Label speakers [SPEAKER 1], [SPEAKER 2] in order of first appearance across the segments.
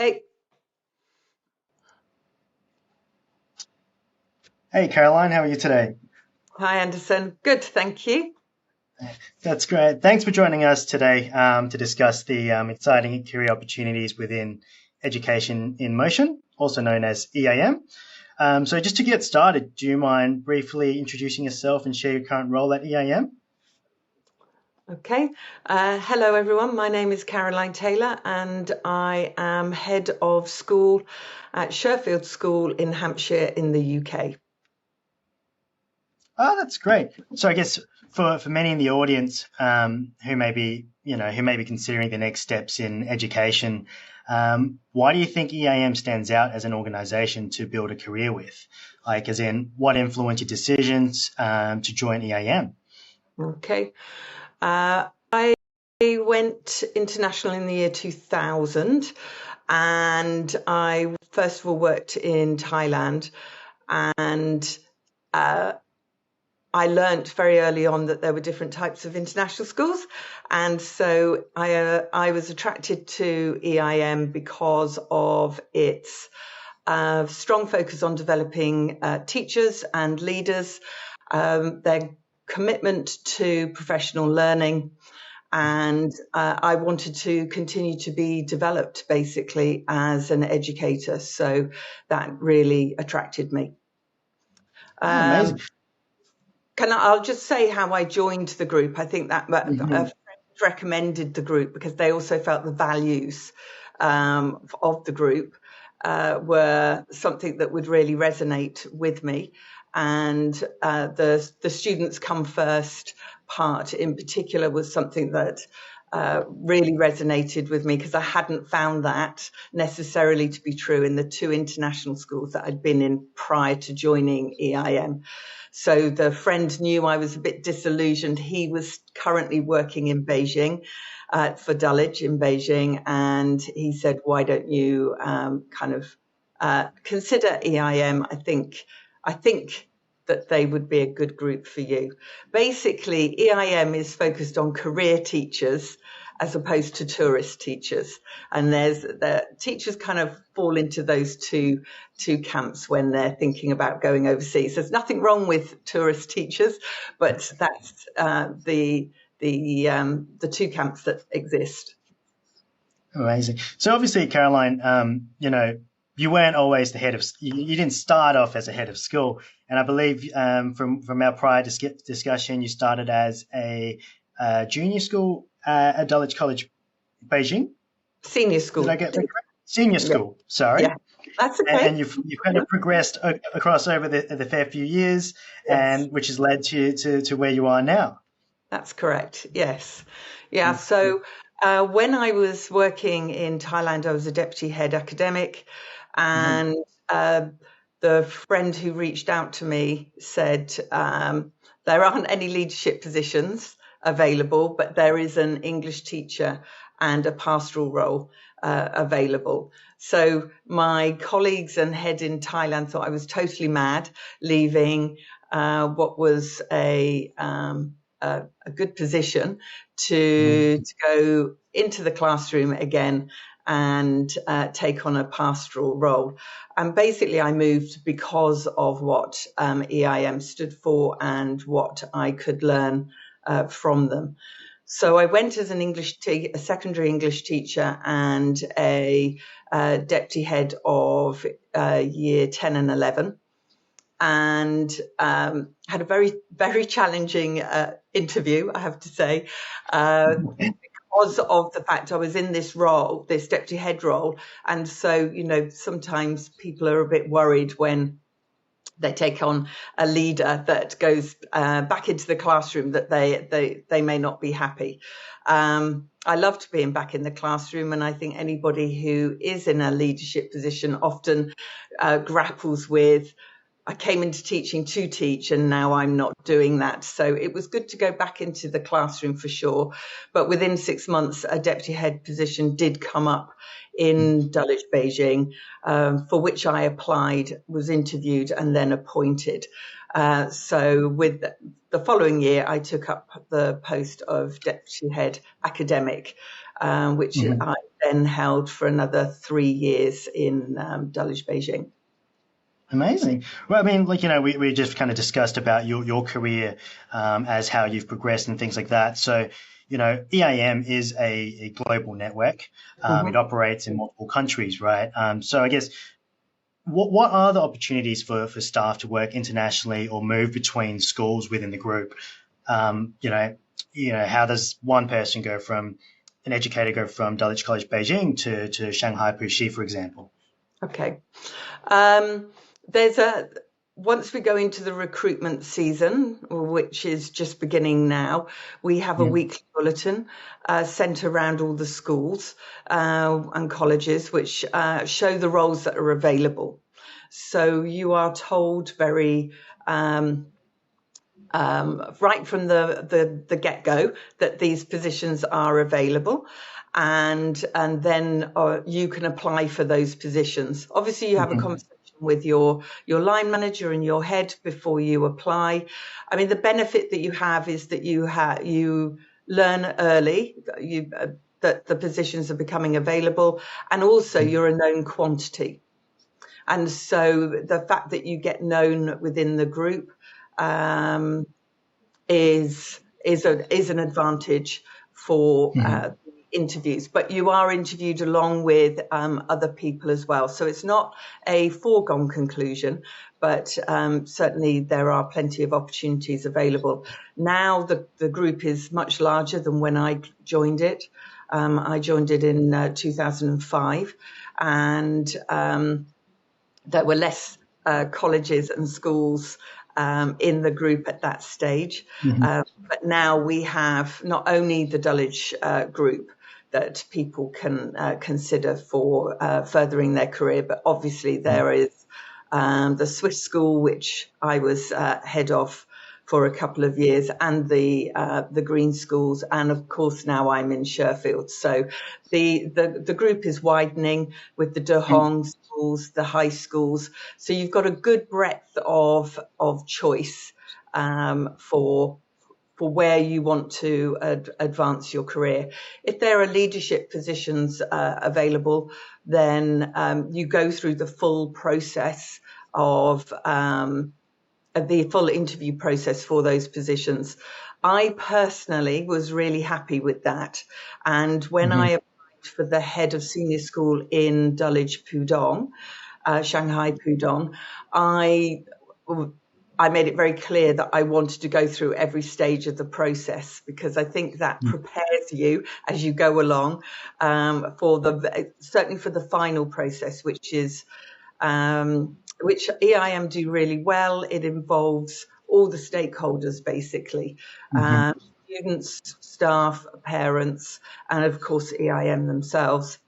[SPEAKER 1] Hey,
[SPEAKER 2] Hey Caroline, how are you today?
[SPEAKER 1] hi Anderson. Good, thank you.
[SPEAKER 2] That's great. Thanks for joining us today to discuss the exciting career opportunities within Education in Motion, also known as EIM. So, just to get started, do you mind briefly introducing yourself and share your current role at EIM?
[SPEAKER 1] Okay. Hello everyone. My name is Caroline Taylor and I am head of school at Sherfield School in Hampshire in the UK.
[SPEAKER 2] Oh, that's great. So, I guess for many in the audience who may be considering the next steps in education, why do you think EIM stands out as an organisation to build a career with? Like, as in, what influenced your decisions to join EIM?
[SPEAKER 1] Okay. I went international in the year 2000 and I first of all worked in Thailand and uh, I learnt very early on that there were different types of international schools, and so I was attracted to EIM because of its strong focus on developing teachers and leaders, their commitment to professional learning, and I wanted to continue to be developed basically as an educator. So that really attracted me.
[SPEAKER 2] Oh, amazing.
[SPEAKER 1] Um, I'll just say how I joined the group. I think that a
[SPEAKER 2] Hmm.
[SPEAKER 1] friend recommended the group because they also felt the values of the group were something that would really resonate with me. And the students come first part in particular was something that really resonated with me because I hadn't found that necessarily to be true in the two international schools that I'd been in prior to joining EIM. So the friend knew I was a bit disillusioned. He was currently working in Beijing for Dulwich in Beijing, and he said, "Why don't you consider EIM? I think that they would be a good group for you." Basically, EIM is focused on career teachers as opposed to tourist teachers, and the teachers kind of fall into those two camps when they're thinking about going overseas. There's nothing wrong with tourist teachers, but that's the two camps that exist.
[SPEAKER 2] Amazing. So, obviously, Caroline, you weren't always the head of. You didn't start off as a head of school, and I believe from our prior discussion, you started as a junior school at Dulwich College, Beijing.
[SPEAKER 1] Senior
[SPEAKER 2] Did I
[SPEAKER 1] school.
[SPEAKER 2] get that correct? Senior
[SPEAKER 1] Yeah,
[SPEAKER 2] school, sorry.
[SPEAKER 1] yeah, that's
[SPEAKER 2] And
[SPEAKER 1] okay.
[SPEAKER 2] you've kind of progressed across over the fair few years,
[SPEAKER 1] Yes.
[SPEAKER 2] and which has led to where you are now.
[SPEAKER 1] That's correct. Yes. Yeah. So when I was working in Thailand, I was a deputy head academic,
[SPEAKER 2] Mm-hmm.
[SPEAKER 1] and uh, the friend who reached out to me said there aren't any leadership positions available, but there is an English teacher and a pastoral role available. So my colleagues and head in Thailand thought I was totally mad leaving what was a good position to go into the classroom again and take on a pastoral role. And basically, I moved because of what EIM stood for and what I could learn from them. So I went as a secondary English teacher and a deputy head of year 10 and 11, and had a very, very challenging interview, I have to say, because of the fact I was in this role, this deputy head role. And so, sometimes people are a bit worried when they take on a leader that goes back into the classroom that they may not be happy. I loved being back in the classroom, and I think anybody who is in a leadership position often grapples with, I came into teaching to teach and now I'm not doing that. So it was good to go back into the classroom for sure. But within 6 months, a deputy head position did come up in Dulwich, Beijing, for which I applied, was interviewed and then appointed. So with the following year, I took up the post of deputy head academic, which
[SPEAKER 2] Mm-hmm.
[SPEAKER 1] then held for another 3 years in Dulwich, Beijing.
[SPEAKER 2] Amazing. Well, I mean, like, we just kind of discussed about your career as how you've progressed and things like that. So, EIM is a global network. It operates in multiple countries, right? So I guess what are the opportunities for staff to work internationally or move between schools within the group? How does one person an educator go from Dulwich College Beijing to Shanghai Puxi, for example?
[SPEAKER 1] Okay. Once we go into the recruitment season, which is just beginning now, we have a weekly bulletin sent around all the schools and colleges, which show the roles that are available. So you are told very right from the get-go that these positions are available, and then you can apply for those positions. Obviously, you have a conversation with your line manager and your head before you apply. I mean, the benefit that you have is that you learn early that the positions are becoming available, and also you're a known quantity. And so the fact that you get known within the group is an advantage for interviews, but you are interviewed along with other people as well. So it's not a foregone conclusion, but certainly there are plenty of opportunities available. Now the group is much larger than when I joined it. I joined it in 2005, and there were less colleges and schools in the group at that stage. But now we have not only the Dulwich group that people can consider for furthering their career, but obviously there is the Swiss school, which I was head of for a couple of years, and the green schools, and of course now I'm in Sherfield. So the group is widening with the De Hong schools, the high schools. So you've got a good breadth of choice for where you want to advance your career. If there are leadership positions available, then you go through the full process of the full interview process for those positions. I personally was really happy with that. And when I applied for the head of senior school in Dulwich Pudong, Shanghai Pudong, I made it very clear that I wanted to go through every stage of the process, because I think that prepares you as you go along certainly for the final process, which EIM do really well. It involves all the stakeholders, basically, students, staff, parents, and of course EIM themselves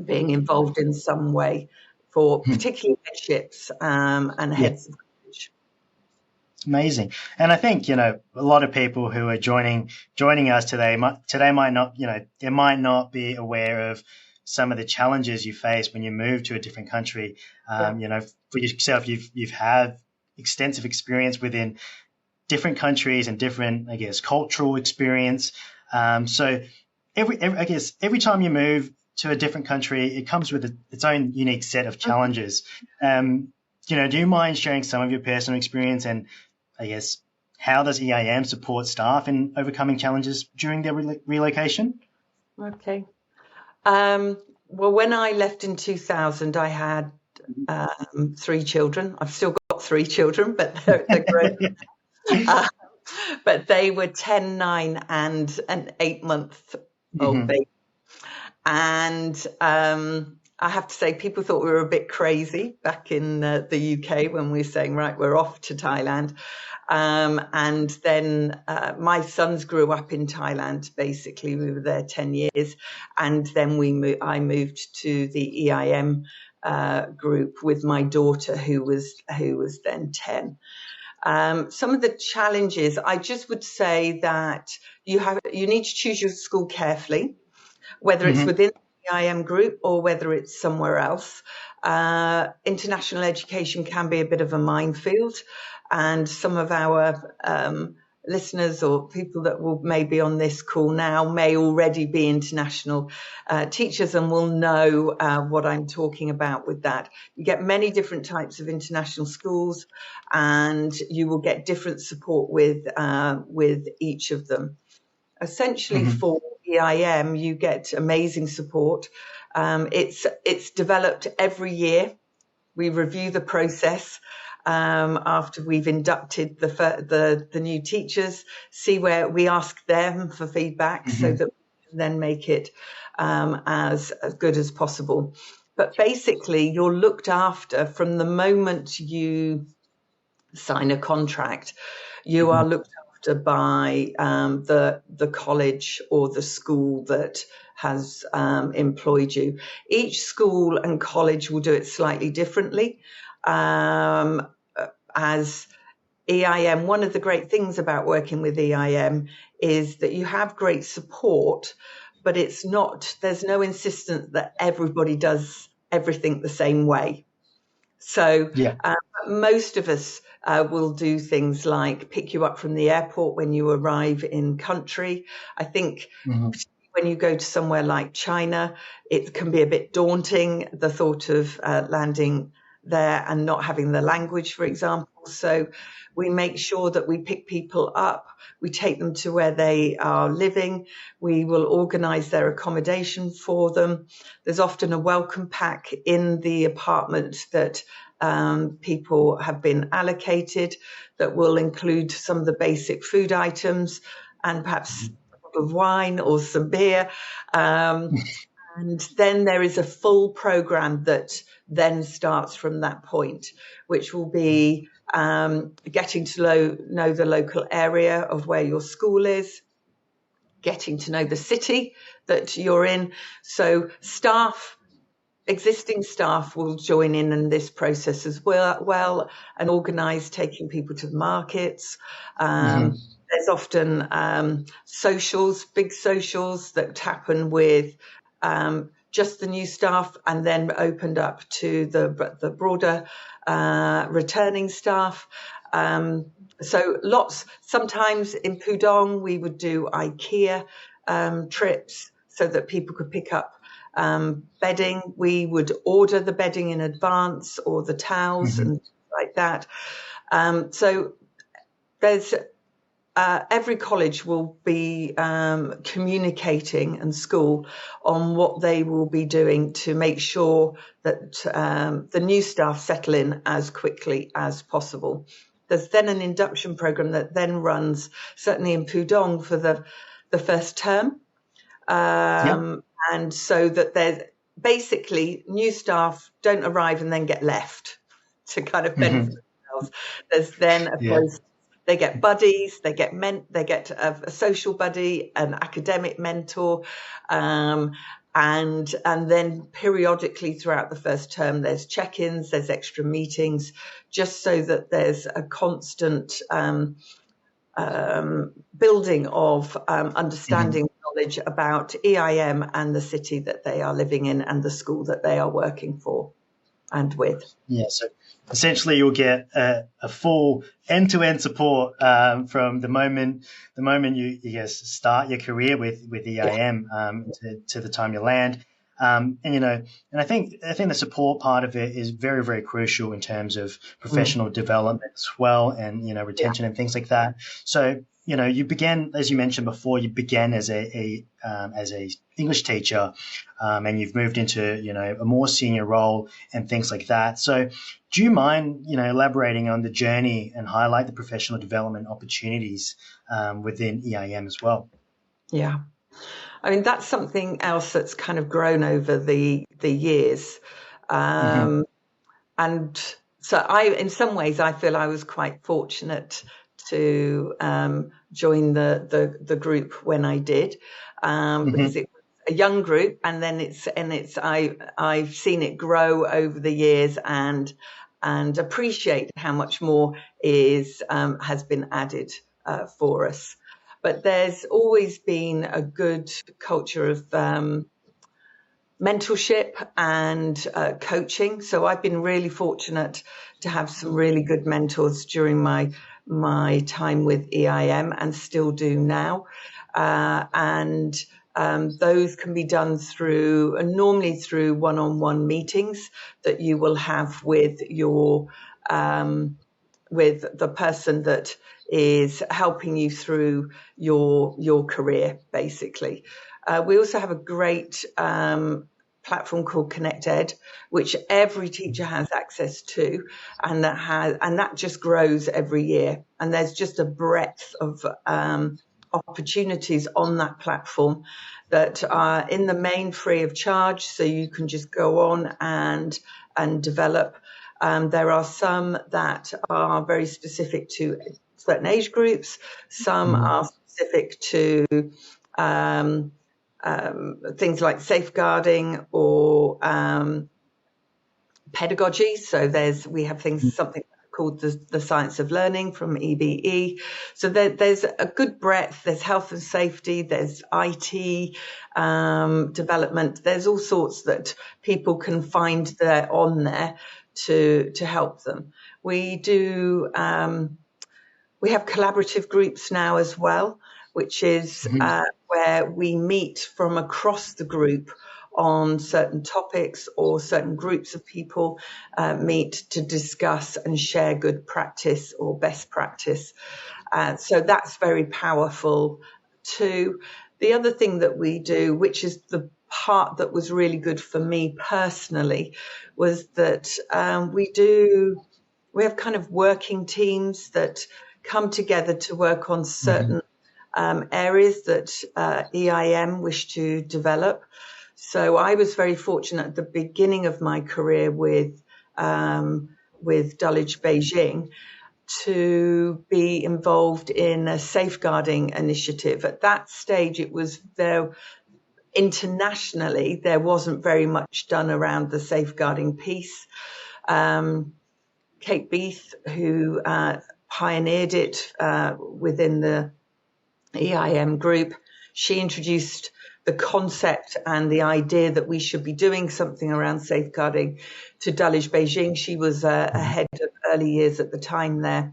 [SPEAKER 1] being involved in some way for particularly headships and heads of college.
[SPEAKER 2] Amazing. And I think, a lot of people who are joining us today might not, they might not be aware of some of the challenges you face when you move to a different country. For yourself, you've had extensive experience within different countries and different, I guess, cultural experience. So every time you move to a different country, it comes with its own unique set of challenges. Do you mind sharing some of your personal experience, and I guess how does EIM support staff in overcoming challenges during their relocation?
[SPEAKER 1] Okay. Well, when I left in 2000, I had 3 children. I've still got 3 children, but they're grown. But they were 10, 9, and an 8-month-old baby. And I have to say, people thought we were a bit crazy back in the UK when we were saying, right, we're off to Thailand. And then my sons grew up in Thailand. Basically, we were there 10 years, and then I moved to the EIM group with my daughter, who was then 10. Some of the challenges, I just would say that you need to choose your school carefully, whether it's within the EIM group or whether it's somewhere else. International education can be a bit of a minefield, and some of our listeners or people that will maybe on this call now may already be international teachers and will know what I'm talking about with that. You get many different types of international schools, and you will get different support with each of them. Essentially, for EIM, you get amazing support. It's developed every year. We review the process after we've inducted the new teachers, see where we ask them for feedback so that we can then make it as good as possible. But basically, you're looked after from the moment you sign a contract. You are looked after by the college or the school that has employed you. Each school and college will do it slightly differently. As EIM, one of the great things about working with EIM is that you have great support, but there's no insistence that everybody does everything the same way. So most of us will do things like pick you up from the airport when you arrive in country. I think when you go to somewhere like China, it can be a bit daunting, the thought of landing there and not having the language, for example. So we make sure that we pick people up, we take them to where they are living, we will organise their accommodation for them. There's often a welcome pack in the apartment that people have been allocated that will include some of the basic food items and perhaps a bottle of wine or some beer. And then there is a full programme that then starts from that point, which will be getting to know the local area of where your school is, getting to know the city that you're in. So existing staff will join in this process as well and organise taking people to the markets. There's often socials, big socials that happen with just the new staff and then opened up to the broader returning staff. So sometimes in Pudong we would do IKEA trips so that people could pick up bedding. We would order the bedding in advance or the towels and like that. So there's every college will be communicating and school on what they will be doing to make sure that the new staff settle in as quickly as possible. There's then an induction program that then runs, certainly in Pudong, for the first term. And so that there's basically new staff don't arrive and then get left to kind of fend for themselves. There's then a process. They get buddies, they get a social buddy, an academic mentor, and then periodically throughout the first term, there's check-ins, there's extra meetings, just so that there's a constant building of understanding knowledge about EIM and the city that they are living in and the school that they are working for and with.
[SPEAKER 2] Yeah, so essentially you'll get a full end-to-end support from the moment you start your career with EIM to the time you land. And I think the support part of it is very, very crucial in terms of professional development as well, and retention and things like that. So you began, as you mentioned before, you began as a English teacher, and you've moved into a more senior role and things like that. So do you mind elaborating on the journey and highlight the professional development opportunities within EIM as well?
[SPEAKER 1] Yeah. I mean, that's something else that's kind of grown over the years. And so in some ways, I feel I was quite fortunate to join the group when I did, because it was a young group, and then I've seen it grow over the years and appreciate how much more has been added for us. But there's always been a good culture of mentorship and coaching. So I've been really fortunate to have some really good mentors during my my time with EIM and still do now. And those can be done normally through one-on-one meetings that you will have with with the person that is helping you through your career, basically. We also have a great platform called Connect Ed, which every teacher has access to, and that just grows every year. And there's just a breadth of opportunities on that platform that are in the main free of charge, so you can just go on and develop. There are some that are very specific to certain age groups. Some are specific to things like safeguarding or pedagogy. So we have something called the Science of Learning from EBE. So there's a good breadth. There's health and safety. There's IT development. There's all sorts that people can find there on there to help them. We have collaborative groups now as well, which is where we meet from across the group on certain topics, or certain groups of people meet to discuss and share good practice or best practice. So that's very powerful too. The other thing that we do, which is the part that was really good for me personally, was that we have kind of working teams that come together to work on certain areas that EIM wish to develop. So I was very fortunate at the beginning of my career with Dulwich Beijing to be involved in a safeguarding initiative. At that stage, it was there. Internationally, there wasn't very much done around the safeguarding piece. Kate Beath, who pioneered it within the EIM group, she introduced the concept and the idea that we should be doing something around safeguarding to Dulwich Beijing. She was ahead of early years at the time there.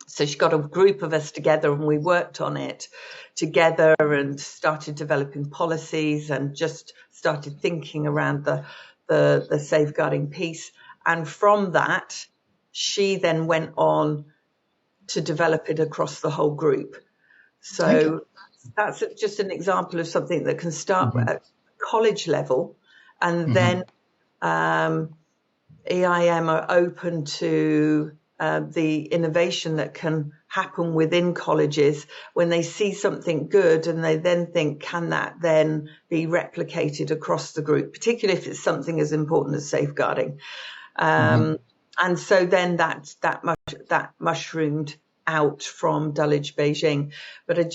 [SPEAKER 1] So she got a group of us together and we worked on it together and started developing policies and just started thinking around the safeguarding piece. And from that, she then went on to develop it across the whole group. So that's just an example of something that can start at college level, and then EIM are open to the innovation that can happen within colleges when they see something good and they then think, can that then be replicated across the group, particularly if it's something as important as safeguarding. And so then that mushroomed out from Dulwich Beijing. But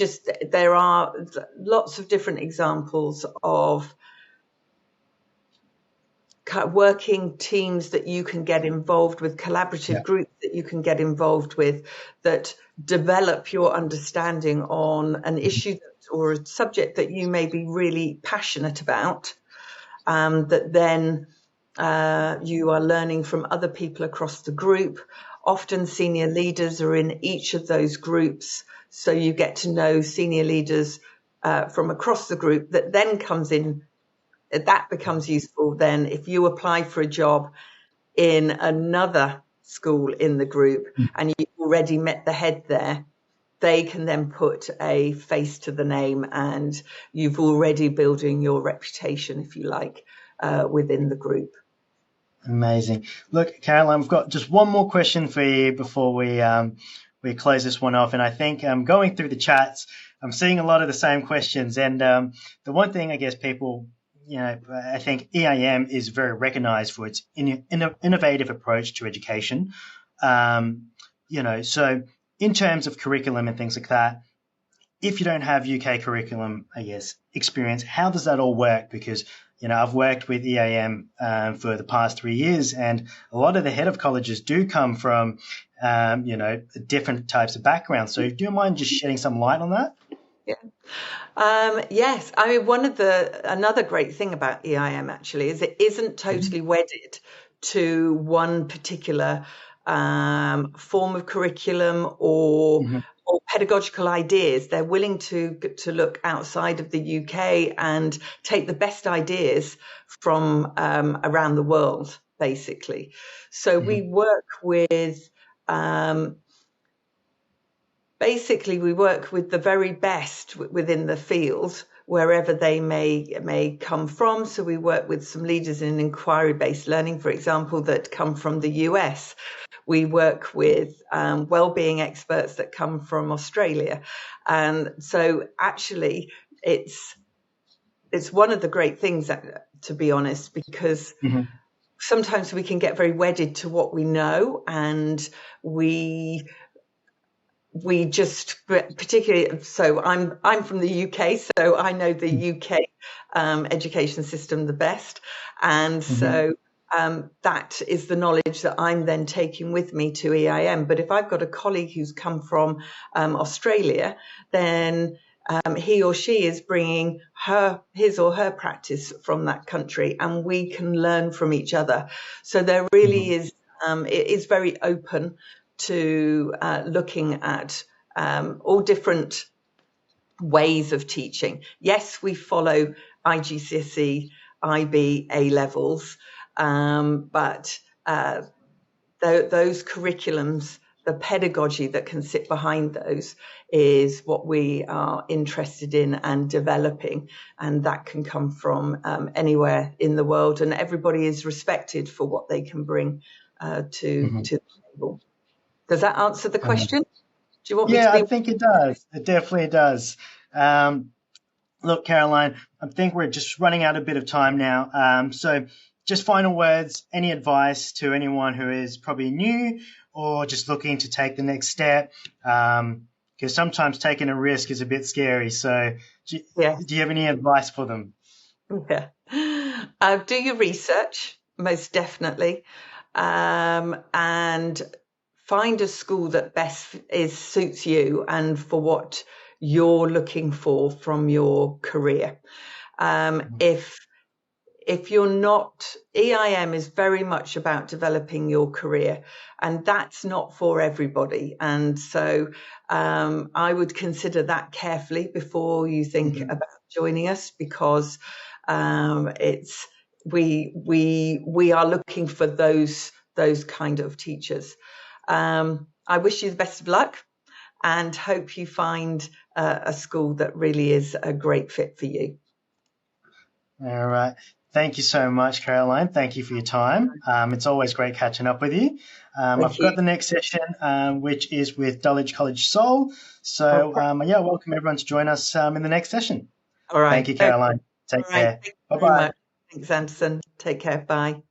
[SPEAKER 1] there are lots of different examples of working teams that you can get involved with, collaborative groups that you can get involved with, that develop your understanding on an issue or a subject that you may be really passionate about, that then you are learning from other people across the group. Often senior leaders are in each of those groups, so you get to know senior leaders from across the group. That then comes in, that becomes useful then if you apply for a job in another school in the group and you've already met the head there. They can then put a face to the name and you've already building your reputation, if you like, within the group.
[SPEAKER 2] Amazing. Look, Caroline, we've got just one more question for you before we close this one off. And I think going through the chats, I'm seeing a lot of the same questions. And the one thing I guess people, I think EIM is very recognized for its innovative approach to education. So in terms of curriculum and things like that, if you don't have UK curriculum, I guess, experience, how does that all work? Because I've worked with EIM for the past 3 years, and a lot of the head of colleges do come from, different types of backgrounds. So do you mind just shedding some light on that?
[SPEAKER 1] Yeah. Yes. I mean, another great thing about EIM actually is it isn't totally wedded to one particular form of curriculum or
[SPEAKER 2] Mhm.
[SPEAKER 1] or pedagogical ideas. They're willing to look outside of the UK and take the best ideas from around the world, basically. So we work with basically we work with the very best within the field wherever they may come from. So we work with some leaders in inquiry-based learning, for example, that come from the US. We work with well-being experts that come from Australia. And so actually it's one of the great things, that, to be honest, because sometimes we can get very wedded to what we know, and we just particularly, so I'm from the UK, so I know the UK education system the best, and so that is the knowledge that I'm then taking with me to EIM. But if I've got a colleague who's come from Australia, then he or she is bringing his or her practice from that country, and we can learn from each other. So there really is, it is very open to looking at all different ways of teaching. Yes, we follow IGCSE, IB, A levels, but those curriculums, the pedagogy that can sit behind those is what we are interested in and developing, and that can come from anywhere in the world, and everybody is respected for what they can bring to the table. Does that answer the question? Do you want me to
[SPEAKER 2] Yeah, I
[SPEAKER 1] be?
[SPEAKER 2] think it does. It definitely does. Look, Caroline, I think we're just running out a bit of time now. So just final words, any advice to anyone who is probably new or just looking to take the next step? Because sometimes taking a risk is a bit scary. So do you have any advice for them?
[SPEAKER 1] Yeah. Do your research, most definitely, and find a school that best suits you and for what you're looking for from your career. If you're not, EIM is very much about developing your career, and that's not for everybody. And so I would consider that carefully before you think about joining us, because it's we are looking for those kind of teachers. I wish you the best of luck and hope you find a school that really is a great fit for you.
[SPEAKER 2] All right. Thank you so much, Caroline. Thank you for your time. It's always great catching up with you. I've got the next session, which is with Dulwich College Seoul. So, welcome everyone to join us in the next session.
[SPEAKER 1] All right.
[SPEAKER 2] Thank you, Caroline. Take care.
[SPEAKER 1] Thank you very
[SPEAKER 2] Bye-bye.
[SPEAKER 1] much. Thanks, Anderson. Take care. Bye.